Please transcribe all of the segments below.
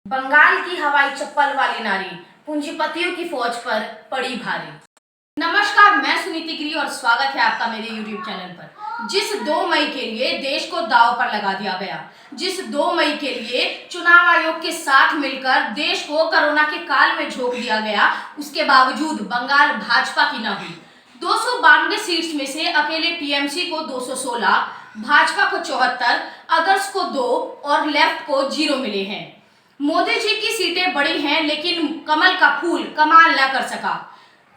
बंगाल की हवाई चप्पल वाली नारी पूंजीपतियों की फौज पर पड़ी भारी। नमस्कार, मैं सुनीति गिरी और स्वागत है आपका मेरे YouTube चैनल पर। जिस 2 मई के लिए देश को दांव पर लगा दिया गया, जिस 2 मई के लिए चुनाव आयोग के साथ मिलकर देश को कोरोना के काल में झोंक दिया गया, उसके बावजूद बंगाल भाजपा की न हुई। 292 सीट्स में से अकेले टीएमसी को 216, भाजपा को 74, अदर्स को 2 और लेफ्ट को 0 मिले हैं। मोदी जी की सीटें बड़ी हैं, लेकिन कमल का फूल कमाल न कर सका।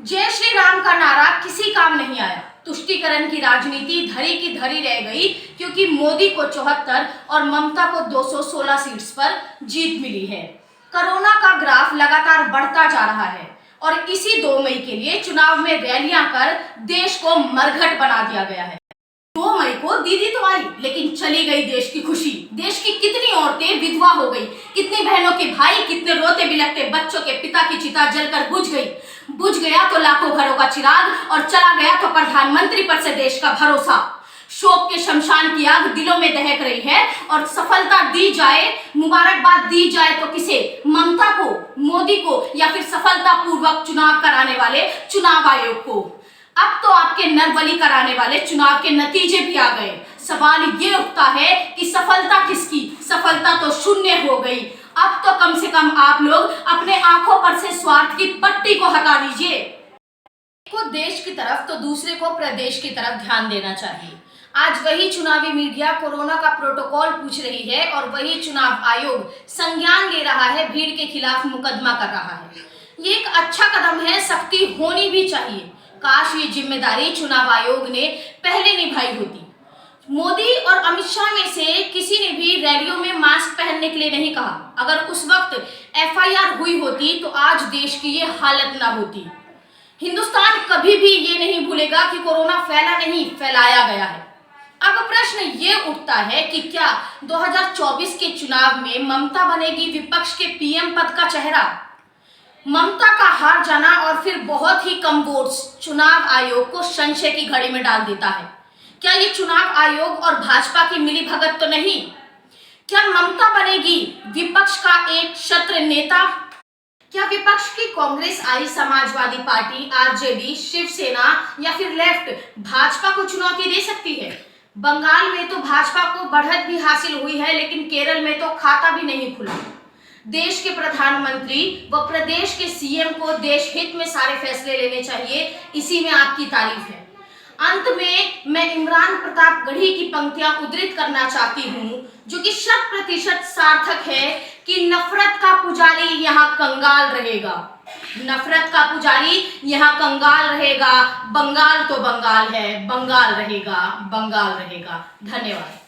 जय श्री राम का नारा किसी काम नहीं आया। तुष्टीकरण की राजनीति धरी की धरी रह गई, क्योंकि मोदी को 74 और ममता को 216 सीट्स पर जीत मिली है। कोरोना का ग्राफ लगातार बढ़ता जा रहा है और इसी 2 मई के लिए चुनाव में रैलियां कर देश को मरघट बना दिया गया है। 2 मई को दीदी तो आई, लेकिन चली गई देश की खुशी। देश की कितनी औरतें विधवा हो गई, कितनी बहनों के भाई, कितने रोते बिलखते बच्चों के पिता की चिता जलकर बुझ गई। बुझ गया तो लाखों घरों का चिराग और चला गया तो प्रधानमंत्री पर से देश का भरोसा। शोक के शमशान की आग दिलों में दहक रही है और सफलता दी जाए, मुबारकबाद दी जाए तो किसे? ममता को, मोदी को, या फिर सफलता पूर्वक चुनाव कराने वाले चुनाव आयोग को? अब तो आपके नरबली कराने वाले चुनाव के नतीजे भी आ गए। सवाल ये उठता है कि सफलता किसकी? सफलता तो शून्य हो गई। अब तो कम से कम आप लोग अपने आंखों पर से स्वार्थ की पट्टी को हटा दीजिए। एक को देश की तरफ तो दूसरे को प्रदेश की तरफ ध्यान देना चाहिए। आज वही चुनावी मीडिया कोरोना का प्रोटोकॉल पूछ रही है और वही चुनाव आयोग संज्ञान ले रहा है, भीड़ के खिलाफ मुकदमा कर रहा है। ये एक अच्छा कदम है, सख्ती होनी भी चाहिए। काश ये जिम्मेदारी चुनाव आयोग ने पहले निभाई होती। मोदी और अमित शाह में से किसी ने भी रैलियों में मास्क पहनने के लिए नहीं कहा। अगर उस वक्त एफआईआर हुई होती तो आज देश की ये हालत ना होती। हिंदुस्तान कभी भी ये नहीं भूलेगा कि कोरोना फैला नहीं, फैलाया गया है। अब प्रश्न ये उठता है कि क्या 2024 के चुनाव में ममता बनेगी विपक्ष के पीएम पद का चेहरा? ममता का हार जाना और फिर बहुत ही कम वोट्स चुनाव आयोग को संशय की घड़ी में डाल देता है। क्या ये चुनाव आयोग और भाजपा की मिलीभगत तो नहीं? क्या ममता बनेगी विपक्ष का एक शत्र नेता? क्या विपक्ष की कांग्रेस, आई समाजवादी पार्टी, आरजेडी, शिवसेना या फिर लेफ्ट भाजपा को चुनौती दे सकती है? बंगाल में तो भाजपा को बढ़त भी हासिल हुई है, लेकिन केरल में तो खाता भी नहीं खुला। देश के प्रधानमंत्री व प्रदेश के सीएम को देश हित में सारे फैसले लेने चाहिए, इसी में आपकी तारीफ है। अंत में मैं इमरान प्रताप गढ़ी की पंक्तियां उद्धृत करना चाहती हूँ, जो कि 100% सार्थक है कि नफरत का पुजारी यहाँ कंगाल रहेगा। नफरत का पुजारी यहाँ कंगाल रहेगा। बंगाल तो बंगाल है, बंगाल रहेगा, बंगाल रहेगा। धन्यवाद।